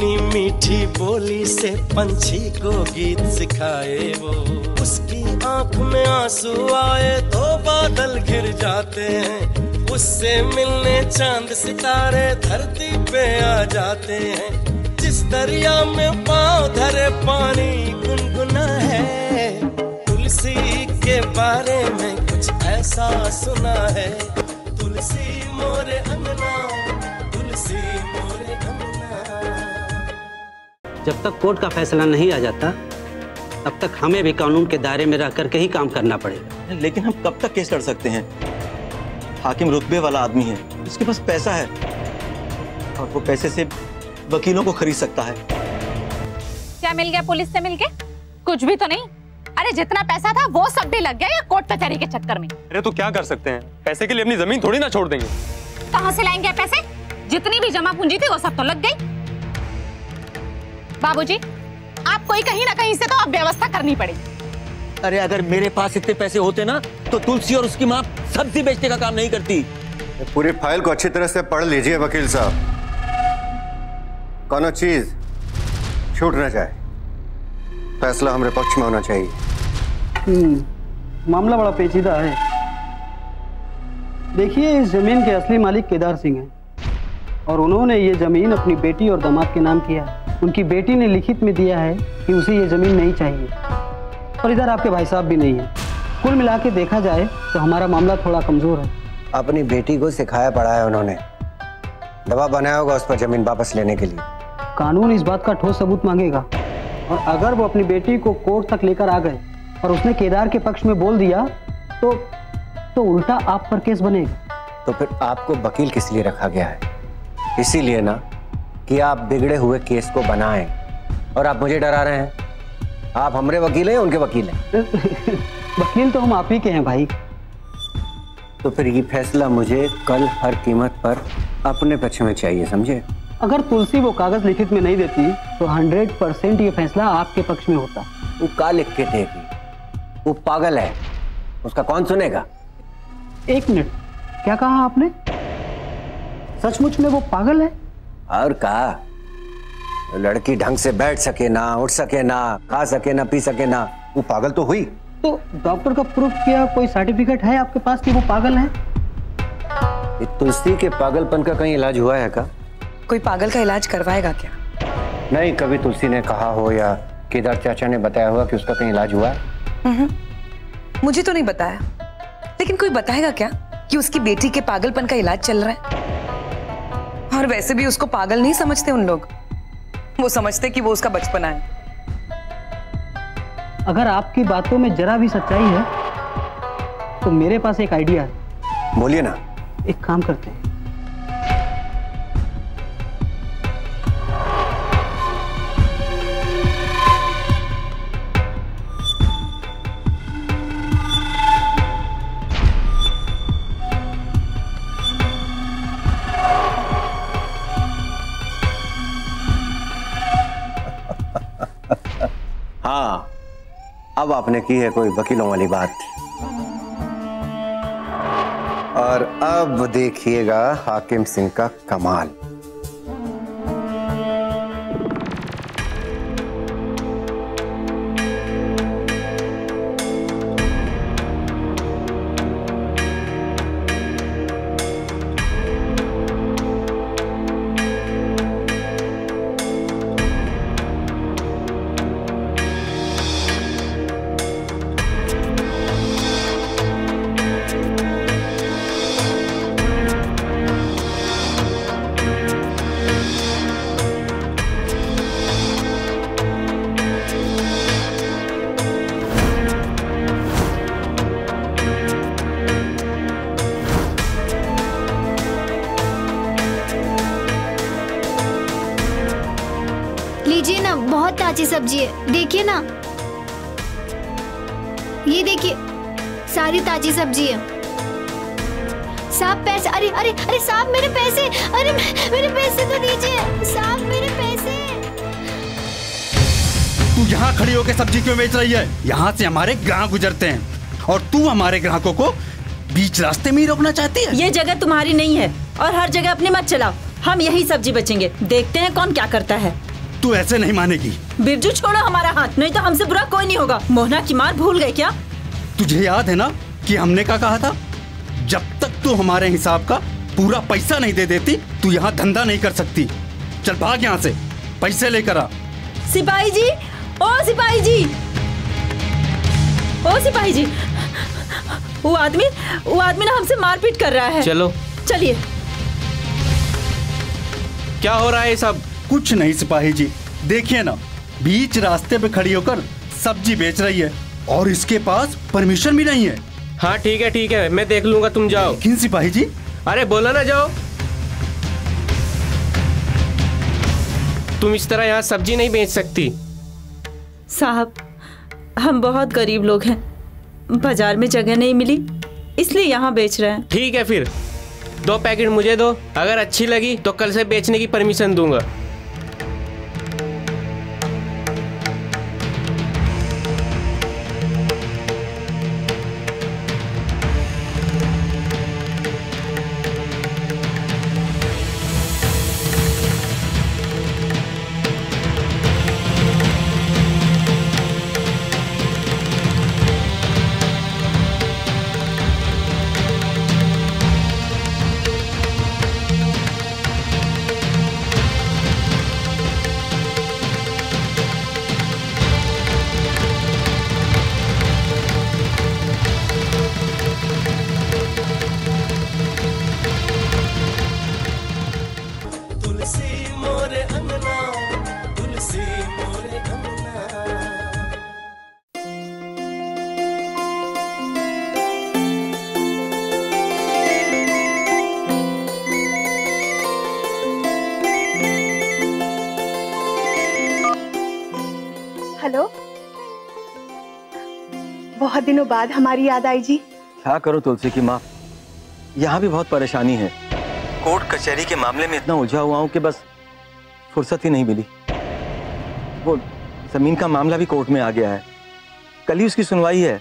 अपनी मीठी बोली से पंछी को गीत सिखाए वो। उसकी आंख में आंसू आए तो बादल घिर जाते हैं, उससे मिलने चांद सितारे धरती पे आ जाते हैं। जिस दरिया में पांव धरे पानी गुनगुना है, तुलसी के बारे में कुछ ऐसा सुना है। तुलसी मोरे अंगना, तुलसी मोरे अंगना। जब तक कोर्ट का फैसला नहीं आ जाता तब तक हमें भी कानून के दायरे में रह करके ही काम करना पड़ेगा। लेकिन हम कब तक केस लड़ सकते हैं? हाकिम रुतबे वाला आदमी है, उसके पास पैसा है और वो पैसे से वकीलों को खरीद सकता है। क्या मिल गया पुलिस से मिलके? कुछ भी तो नहीं। अरे जितना पैसा था वो सब भी लग गया या कोर्ट कचहरी के चक्कर में। अरे तो क्या कर सकते हैं, पैसे के लिए अपनी जमीन थोड़ी ना छोड़ देंगे। कहाँ से लाएंगे पैसे? जितनी भी जमा पूंजी थी वो सब तो लग गई। बाबूजी, आपको ही कहीं ना कहीं से तो अब व्यवस्था करनी पड़ेगी। अरे अगर मेरे पास इतने पैसे होते ना तो तुलसी और उसकी माँ सब्जी बेचने का काम नहीं करती। पूरी फाइल को अच्छी तरह से पढ़ लीजिए वकील साहब, कोनो चीज छूट ना जाए, फैसला हमारे पक्ष में होना चाहिए। मामला बड़ा पेचीदा है। देखिए, इस जमीन के असली मालिक केदार सिंह हैं और उन्होंने ये जमीन अपनी बेटी और दामाद के नाम किया है। उनकी बेटी ने लिखित में दिया है कि उसे ये जमीन नहीं चाहिए और इधर आपके भाई साहब भी नहीं है। कुल मिला के देखा जाए तो हमारा मामला थोड़ा कमजोर है। अपनी बेटी को सिखाया पढ़ाया उन्होंने, दबाव बनाया होगा उस पर जमीन वापस लेने के लिए। कानून इस बात का ठोस सबूत मांगेगा और अगर वो अपनी बेटी को कोर्ट तक लेकर आ गए और उसने केदार के पक्ष में बोल दिया तो उल्टा आप पर केस बनेगा। तो फिर आपको वकील किस लिए रखा गया है? इसीलिए ना कि आप बिगड़े हुए केस को बनाएं और आप मुझे डरा रहे हैं। आप हमारे वकील हैं, उनके वकील हैं। वकील तो हम आप ही के हैं भाई। तो फिर ये फैसला मुझे कल हर कीमत पर अपने पक्ष में चाहिए, समझे? अगर तुलसी वो कागज लिखित में नहीं देती तो 100% ये फैसला आपके पक्ष में होता। वो का लिख के देगी? वो पागल है, उसका कौन सुनेगा? एक मिनट, क्या कहा आपने? सचमुच में वो पागल है? और कहा, लड़की ढंग से बैठ सके ना, उठ सके ना, खा सके ना, पी सके ना, वो पागल तो हुई। तो डॉक्टर का प्रूफ किया कोई सर्टिफिकेट है आपके पास कि वो पागल है? तुलसी के पागलपन का कहीं इलाज हुआ है का? कोई पागल का इलाज करवाएगा क्या? नहीं, कभी तुलसी ने कहा हो या केदार चाचा ने बताया हुआ कि उसका कहीं इलाज हुआ है? मुझे तो नहीं बताया, लेकिन कोई बताएगा क्या कि उसकी बेटी के पागलपन का इलाज चल रहा है? और वैसे भी उसको पागल नहीं समझते उन लोग, वो समझते कि वो उसका बचपना है। अगर आपकी बातों में जरा भी सच्चाई है तो मेरे पास एक आइडिया है। बोलिए ना। एक काम करते हैं, हाँ, अब आपने की है कोई वकीलों वाली बात। और अब देखिएगा हाकिम सिंह का कमाल। लीजिए ना, बहुत ताजी सब्जी है, देखिए ना, ये देखिए, सारी ताजी सब्जी है। साहब पैसे, अरे अरे अरे साहब मेरे पैसे, अरे मेरे पैसे तो दीजिए साहब, मेरे पैसे। तू यहाँ खड़ी होकर सब्जी क्यों बेच रही है? यहाँ से हमारे ग्राहक गुजरते हैं और तू हमारे ग्राहकों को बीच रास्ते में ही रोकना चाहती है। ये जगह तुम्हारी नहीं है और हर जगह अपनी मत चलाओ। हम यही सब्जी बेचेंगे, देखते हैं कौन क्या करता है। तू ऐसे नहीं मानेगी। बिरजू छोड़ो हमारा हाथ, नहीं तो हमसे बुरा कोई नहीं होगा। मोहना की मार भूल गए क्या? तुझे याद है ना कि हमने क्या कहा था? जब तक तू हमारे हिसाब का पूरा पैसा नहीं दे देती तू यहाँ धंधा नहीं कर सकती। चल भाग यहाँ से, पैसे लेकर आ। सिपाही जी, ओ सिपाही जी, ओ सिपाही जी, वो आदमी ना हमसे मारपीट कर रहा है। चलो चलिए। क्या हो रहा है सब? कुछ नहीं सिपाही जी, देखिए ना, बीच रास्ते पे खड़ी होकर सब्जी बेच रही है और इसके पास परमिशन भी नहीं है। हाँ ठीक है, मैं देख लूंगा, तुम जाओ। किन सिपाही जी? अरे बोला ना जाओ। तुम इस तरह यहाँ सब्जी नहीं बेच सकती। साहब, हम बहुत गरीब लोग हैं, बाजार में जगह नहीं मिली इसलिए यहाँ बेच रहे हैं। ठीक है फिर 2 पैकेट मुझे दो, अगर अच्छी लगी तो कल से बेचने की परमिशन दूंगा। हेलो, बहुत दिनों बाद हमारी याद आई जी। क्या करो तुलसी की माँ, यहाँ भी बहुत परेशानी है। कोर्ट कचहरी के मामले में इतना उलझा हुआ हूँ कि बस फुर्सत ही नहीं मिली। वो जमीन का मामला भी कोर्ट में आ गया है, कल ही उसकी सुनवाई है।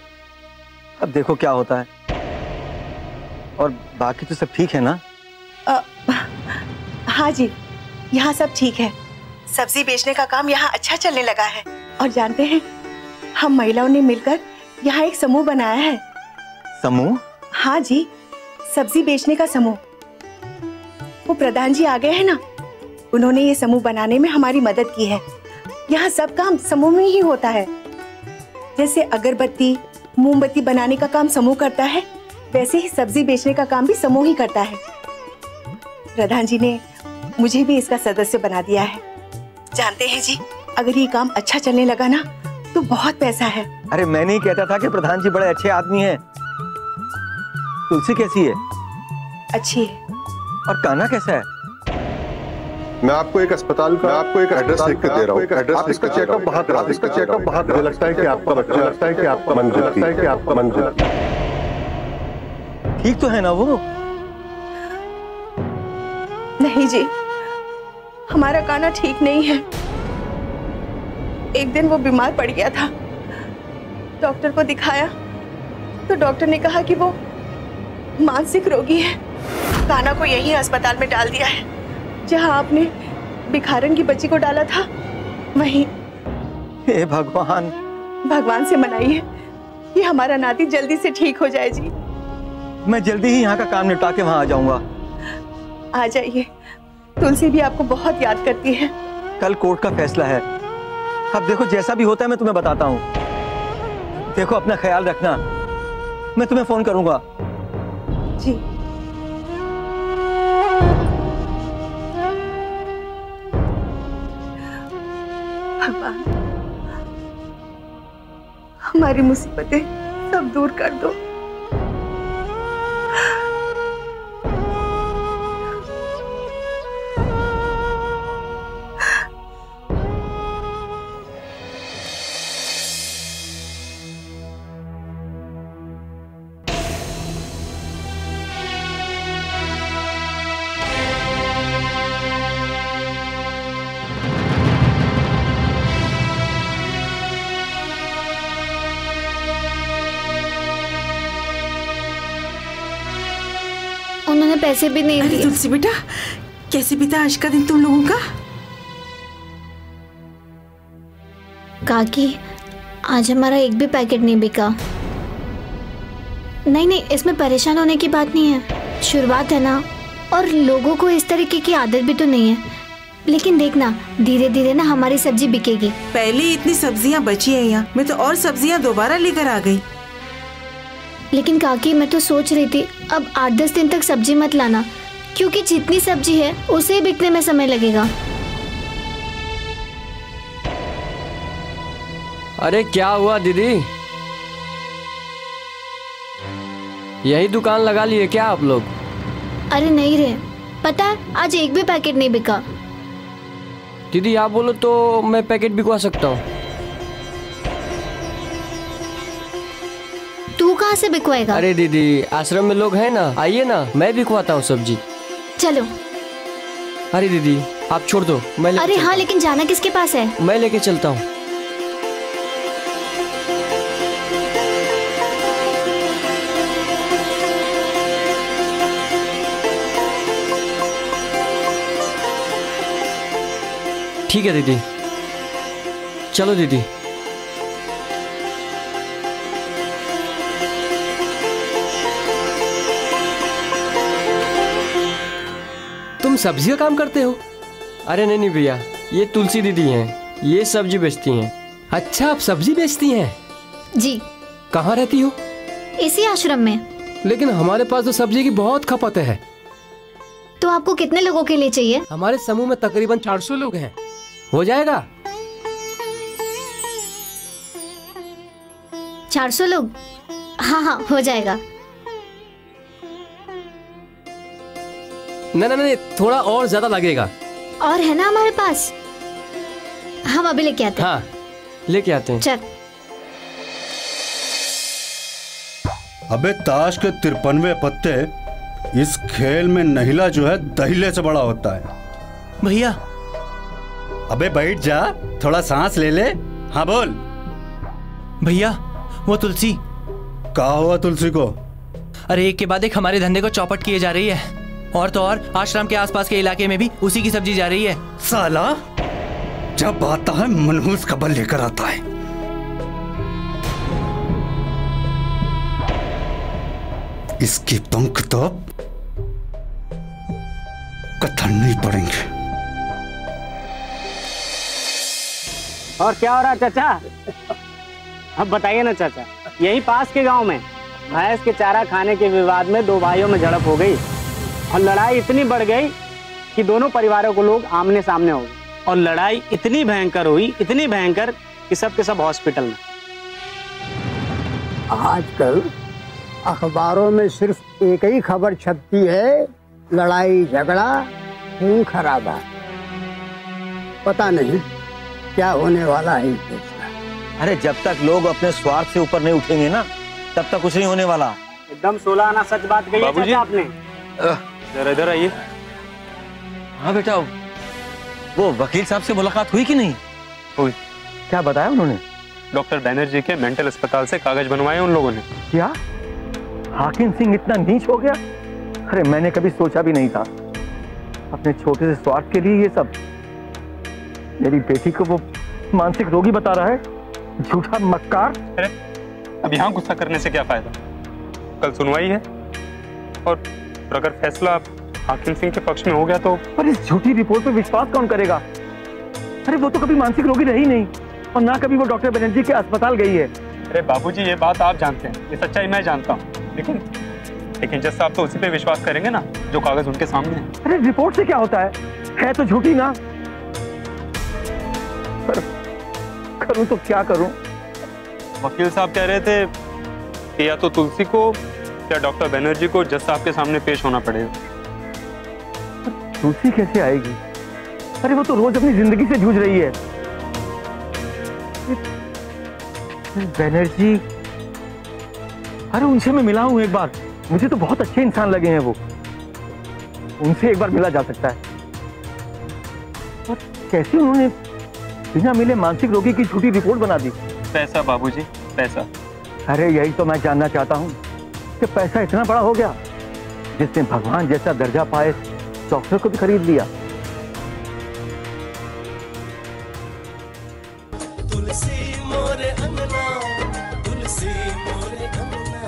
अब देखो क्या होता है। और बाकी तो सब ठीक है ना? हाँ जी, यहाँ सब ठीक है। सब्जी बेचने का काम यहाँ अच्छा चलने लगा है। और जानते हैं, हम महिलाओं ने मिलकर यहाँ एक समूह बनाया है। समूह? हाँ जी, सब्जी बेचने का समूह। वो प्रधान जी आ गए हैं ना, उन्होंने ये समूह बनाने में हमारी मदद की है। यहाँ सब काम समूह में ही होता है। जैसे अगरबत्ती, मोमबत्ती बनाने का काम समूह करता है, वैसे ही सब्जी बेचने का काम भी समूह ही करता है। प्रधान जी ने मुझे भी इसका सदस्य बना दिया है। जानते हैं जी, अगर ये काम अच्छा चलने लगा ना तो बहुत पैसा है। अरे मैं नहीं कहता था कि प्रधान जी बड़े अच्छे आदमी हैं। तुलसी कैसी है? अच्छी है। और कान्हा कैसा है? मैं आपको एक अस्पताल का एड्रेस लिख के दे रहा हूँ। आप इसका चेकअप वहाँ करा। मुझे लगता है कि आपका मंजिल ठीक तो है ना वो? नहीं जी, हमारा कान्हा ठीक नहीं है। एक दिन वो बीमार पड़ गया था, डॉक्टर को दिखाया तो डॉक्टर ने कहा कि वो मानसिक रोगी है। कान्हा को यही अस्पताल में डाल दिया है जहां आपने भिखारन की बच्ची को डाला था, वहीं। हे भगवान, भगवान से मनाइए कि हमारा नाती जल्दी से ठीक हो जाए जी। मैं जल्दी ही यहाँ का काम निपटा के वहाँ आ जाऊंगा। आ जाइए, तुलसी भी आपको बहुत याद करती है। कल कोर्ट का फैसला है, अब देखो जैसा भी होता है मैं तुम्हें बताता हूँ। देखो अपना ख्याल रखना, मैं तुम्हें फोन करूंगा। जी। भगवान, हमारी मुसीबतें सब दूर कर दो। उन्होंने पैसे भी नहीं दिए। तुलसी बेटा, कैसे बीता आज का दिन तुम लोगों का? काकी, आज हमारा एक भी पैकेट नहीं बिका। नहीं, इसमें परेशान होने की बात नहीं है, शुरुआत है ना, और लोगों को इस तरीके की आदत भी तो नहीं है। लेकिन देखना, धीरे धीरे ना हमारी सब्जी बिकेगी। पहले इतनी सब्जियां बची है यहाँ, मैं तो और सब्जियां दोबारा लेकर आ गई। लेकिन काकी, मैं तो सोच रही थी अब 8-10 दिन तक सब्जी मत लाना, क्योंकि जितनी सब्जी है उसे ही बिकने में समय लगेगा। अरे क्या हुआ दीदी, यही दुकान लगा लिए क्या आप लोग? अरे नहीं रे, पता है आज एक भी पैकेट नहीं बिका। दीदी आप बोलो तो मैं पैकेट बिकवा सकता हूँ। तू कहाँ से बिकवाएगा? अरे दीदी आश्रम में लोग हैं ना, आइए ना, मैं बिकवाता हूँ सब्जी। चलो। अरे दीदी आप छोड़ दो, मैं अरे हाँ, लेकिन जाना किसके पास है? मैं लेके चलता हूँ। ठीक है दीदी, चलो दीदी। तुम सब्जी का काम करते हो? अरे नहीं भैया, ये तुलसी दीदी हैं, ये सब्जी बेचती हैं। अच्छा, आप सब्जी बेचती हैं? जी। कहाँ रहती हो? इसी आश्रम में। लेकिन हमारे पास तो सब्जी की बहुत खपत है। तो आपको कितने लोगों के लिए चाहिए? हमारे समूह में तकरीबन 400 लोग हैं। हो जाएगा? 400 लोग? हाँ, हो जाएगा। नहीं, थोड़ा और ज्यादा लगेगा। और है ना हमारे पास, हम अभी लेके आते हैं। हाँ, लेके आते हैं। चल। अबे ताश के 53 पत्ते, इस खेल में नहिला जो है दहिले से बड़ा होता है। भैया। अबे बैठ जा, थोड़ा सांस ले ले। हाँ बोल। भैया वो तुलसी। क्या हुआ तुलसी को? अरे एक के बाद एक हमारे धंधे को चौपट किए जा रही है, और तो और आश्रम के आसपास के इलाके में भी उसी की सब्जी जा रही है। साला जब आता है मनहूस खबर लेकर आता है। इसकी पंख तो कतरनी पड़ेंगे। और क्या हो रहा है चाचा? अब बताइए ना चाचा। यही पास के गांव में भैंस के चारा खाने के विवाद में 2 भाइयों में झड़प हो गई, और लड़ाई इतनी बढ़ गई कि दोनों परिवारों को लोग आमने सामने हो गए, और लड़ाई इतनी भयंकर हुई, इतनी भयंकर कि सब के सब हॉस्पिटल में। आजकल अखबारों में सिर्फ एक ही खबर छपती है, लड़ाई झगड़ा खून खराबा। पता नहीं क्या होने वाला है इस देश में। अरे जब तक लोग अपने स्वार्थ से ऊपर नहीं उठेंगे ना, तब तक कुछ नहीं होने वाला। एकदम 16 आना सच बात कही है चाचा आपने। जरा इधर आइए। हाँ बेटा, वो वकील साहब से मुलाकात हुई कि नहीं? हुई। क्या बताया उन्होंने? डॉक्टर बैनर्जी के मेंटल अस्पताल से कागज बनवाए उन लोगों ने। क्या हाकिम सिंह इतना नीच हो गया? अरे मैंने कभी सोचा भी नहीं था। अपने छोटे से स्वार्थ के लिए ये सब। मेरी बेटी को वो मानसिक रोगी बता रहा है, झूठा मक्कार। अरे अब यहाँ गुस्सा करने से क्या फायदा? कल सुनवाई है, और अगर फैसला हाकिम सिंह के पक्ष में हो गया तो। पर इस झूठी रिपोर्ट पे विश्वास कौन करेगा? अरे वो तो कभी मानसिक रोगी रही नहीं, और ना कभी वो डॉक्टर बनर्जी के अस्पताल गई है। अरे बाबूजी, ये बात आप जानते हैं, ये सच्चाई मैं जानता हूँ, लेकिन जज साहब तो उसी पे विश्वास करेंगे ना जो कागज उनके सामने है। अरे रिपोर्ट से क्या होता है तो झूठी ना। करूं तो क्या करूं? वकील साहब कह रहे थे कि या तो तुलसी को या डॉक्टर बनर्जी को जज साहब के सामने पेश होना पड़ेगा। तुलसी कैसे आएगी? अरे वो तो रोज अपनी जिंदगी से जूझ रही है। बनर्जी, अरे उनसे मैं मिला हूं एक बार, मुझे तो बहुत अच्छे इंसान लगे हैं वो। उनसे एक बार मिला जा सकता है। और कैसे उन्होंने बिना मिले मानसिक रोगी की झूठी रिपोर्ट बना दी? पैसा बाबूजी, पैसा। अरे यही तो मैं जानना चाहता हूँ कि पैसा इतना बड़ा हो गया जिसने भगवान जैसा दर्जा पाए डॉक्टर को भी खरीद लिया। तुलसी मोरे अंगना, तुलसी मोरे अंगना।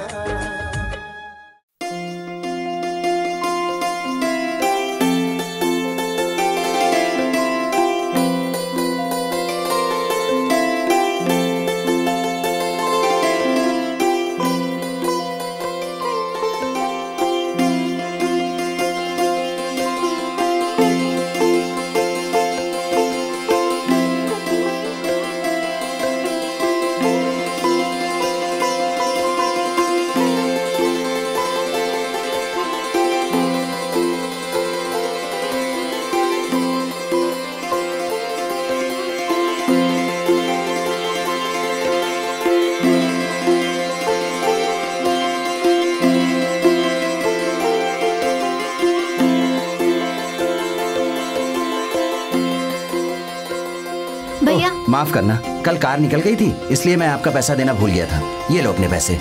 माफ करना, कल कार निकल गई थी इसलिए मैं आपका पैसा देना भूल गया था। ये लो अपने पैसे।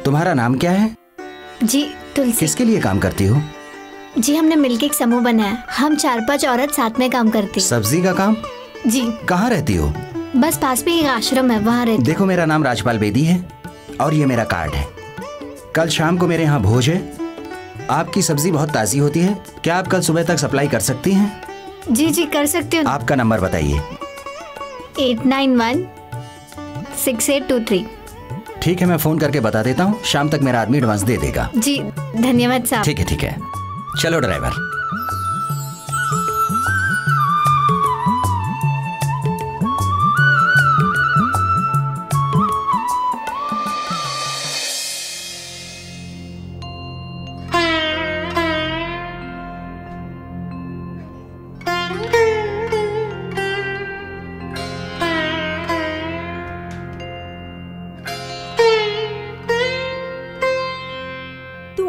तुम्हारा नाम क्या है? जी तुलसी। किसके लिए काम करती हो? जी हमने मिलकर एक समूह बनाया, हम 4-5 औरत साथ में काम करती। सब्जी का काम? जी। कहाँ रहती हो? बस पास में एक आश्रम है, वहाँ रहती। देखो मेरा नाम राजपाल बेदी है और ये मेरा कार्ड है। कल शाम को मेरे यहाँ भोज है। आपकी सब्जी बहुत ताज़ी होती है, क्या आप कल सुबह तक सप्लाई कर सकती हैं? जी जी कर सकते हो। आपका नंबर बताइए। 891682 ठीक है, मैं फोन करके बता देता हूँ, शाम तक मेरा आदमी एडवांस दे देगा। जी धन्यवाद साहब। ठीक है ठीक है, चलो ड्राइवर।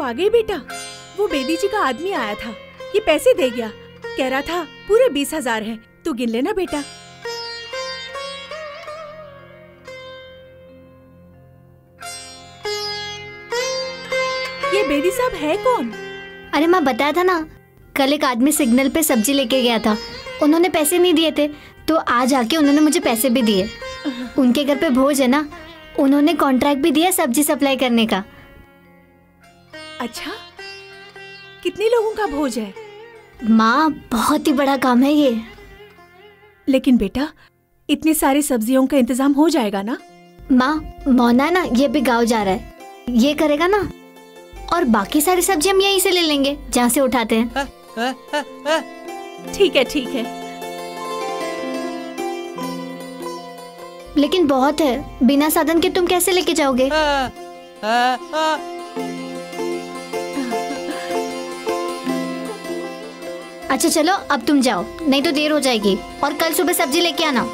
आ गई बेटा, वो बेदी जी का आदमी आया था, ये पैसे दे गया, कह रहा था पूरे 20,000 हैं, तू गिन लेना बेटा। ये बेदी साहब है कौन? अरे माँ बताया था ना, कल एक आदमी सिग्नल पे सब्जी लेके गया था, उन्होंने पैसे नहीं दिए थे तो आज आके उन्होंने मुझे पैसे भी दिए। उनके घर पे भोज है ना, उन्होंने कॉन्ट्रैक्ट भी दिया सब्जी सप्लाई करने का। अच्छा, कितने लोगों का भोज है? माँ बहुत ही बड़ा काम है ये। लेकिन बेटा इतनी सारी सब्जियों का इंतजाम हो जाएगा ना? माँ मोना है ना, ये भी गाँव जा रहा है, ये करेगा ना, और बाकी सारी सब्जी हम यहीं से ले लेंगे जहाँ से उठाते हैं। ठीक है ठीक है। लेकिन बहुत है, बिना साधन के तुम कैसे लेके जाओगे? अच्छा चलो अब तुम जाओ, नहीं तो देर हो जाएगी, और कल सुबह सब्जी लेके आना।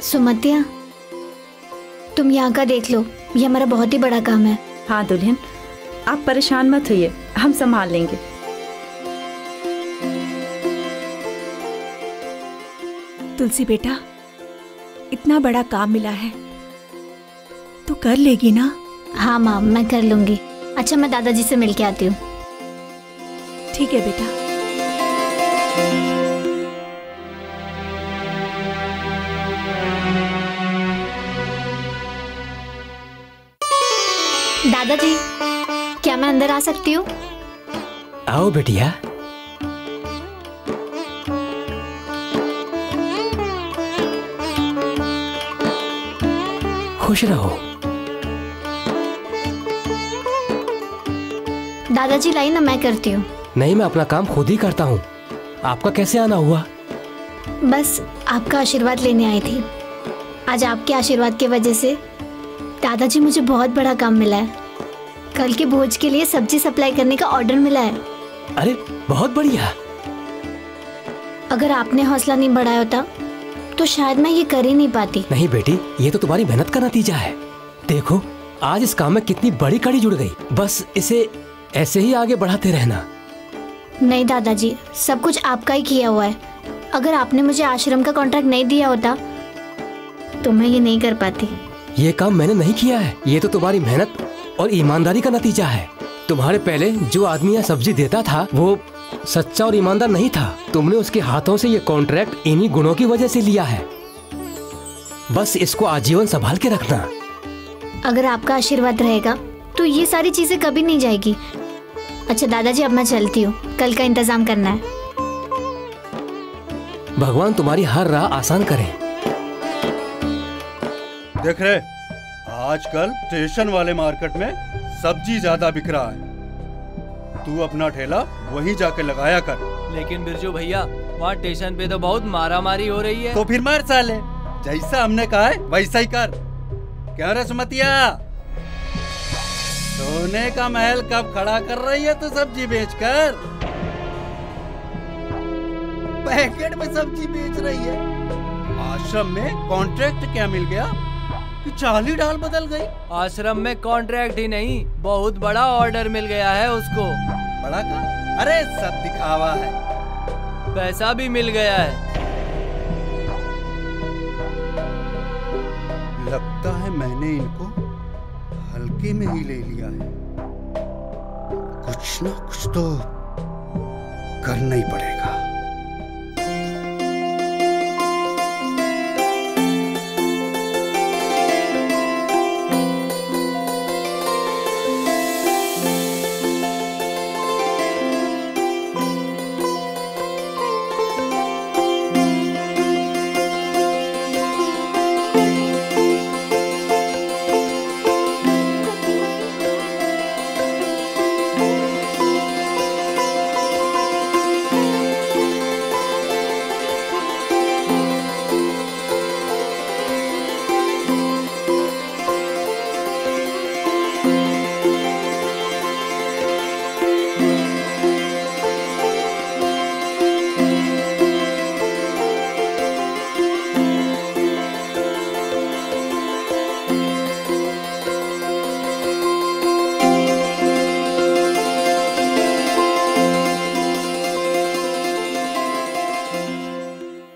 सुमतिया तुम यहाँ का देख लो, ये हमारा बहुत ही बड़ा काम है। हाँ दुल्हन, आप परेशान मत होइए, हम संभाल लेंगे। तुलसी बेटा, इतना बड़ा काम मिला है, तू कर लेगी ना? हाँ माँ मैं कर लूंगी। अच्छा मैं दादाजी से मिलके आती हूँ। ठीक है बेटा। दादाजी क्या मैं अंदर आ सकती हूँ? आओ बेटिया। खुश रहो। दादाजी लाई ना, मैं करती हूँ। नहीं, मैं अपना काम खुद ही करता हूँ। आपका कैसे आना हुआ? बस आपका आशीर्वाद लेने आई थी। आज आपके आशीर्वाद की वजह से दादाजी मुझे बहुत बड़ा काम मिला है। कल के भोज के लिए सब्जी सप्लाई करने का ऑर्डर मिला है। अरे बहुत बढ़िया। अगर आपने हौसला नहीं बढ़ाया होता तो शायद मैं ये कर ही नहीं पाती। नहीं बेटी, ये तो तुम्हारी मेहनत का नतीजा है। देखो आज इस काम में कितनी बड़ी कड़ी जुड़ गई। बस इसे ऐसे ही आगे बढ़ाते रहना। नहीं दादाजी, सब कुछ आपका ही किया हुआ है। अगर आपने मुझे आश्रम का कॉन्ट्रैक्ट नहीं दिया होता तो मैं ये नहीं कर पाती। ये काम मैंने नहीं किया है, ये तो तुम्हारी मेहनत और ईमानदारी का नतीजा है। तुम्हारे पहले जो आदमी यहाँ सब्जी देता था वो सच्चा और ईमानदार नहीं था। तुमने उसके हाथों से ये कॉन्ट्रैक्ट इन्हीं गुणों की वजह से लिया है। बस इसको आजीवन संभाल के रखना। अगर आपका आशीर्वाद रहेगा तो ये सारी चीजें कभी नहीं जाएगी। अच्छा दादाजी, अब मैं चलती हूँ, कल का इंतजाम करना है। भगवान तुम्हारी हर राह आसान करे। देख रहे, आजकल स्टेशन वाले मार्केट में सब्जी ज्यादा बिक रहा है। तू अपना ठेला वहीं जाके लगाया कर। लेकिन बिरजू भैया, वहाँ स्टेशन पे तो बहुत मारामारी हो रही है। तो फिर मार साले, जैसा हमने कहा है वैसा ही कर। क्या रे सुमतिया, सोने का महल कब खड़ा कर रही है तू सब्जी बेचकर? पैकेट में सब्जी बेच रही है। आश्रम में कॉन्ट्रैक्ट क्या मिल गया कि 40 डाल बदल गई? आश्रम में कॉन्ट्रैक्ट ही नहीं, बहुत बड़ा ऑर्डर मिल गया है उसको। बड़ा का? अरे सब दिखावा है। पैसा भी मिल गया है। लगता है मैंने इनको हल्के में ही ले लिया है। कुछ ना कुछ तो करना ही पड़ेगा।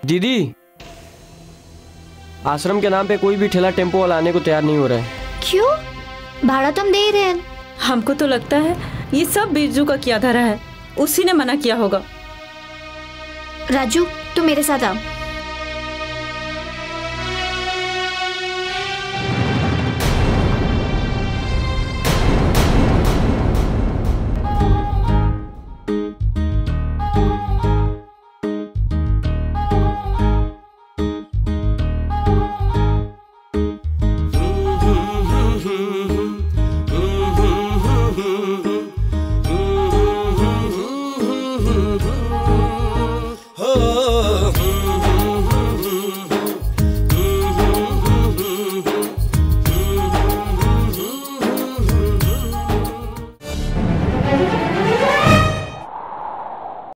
दीदी, आश्रम के नाम पे कोई भी ठेला टेम्पो वाला आने को तैयार नहीं हो रहा है। क्यों? भाड़ा तो हम दे ही रहे हैं। हमको तो लगता है ये सब बिरजू का किया धरा है, उसी ने मना किया होगा। राजू, तू मेरे साथ आ।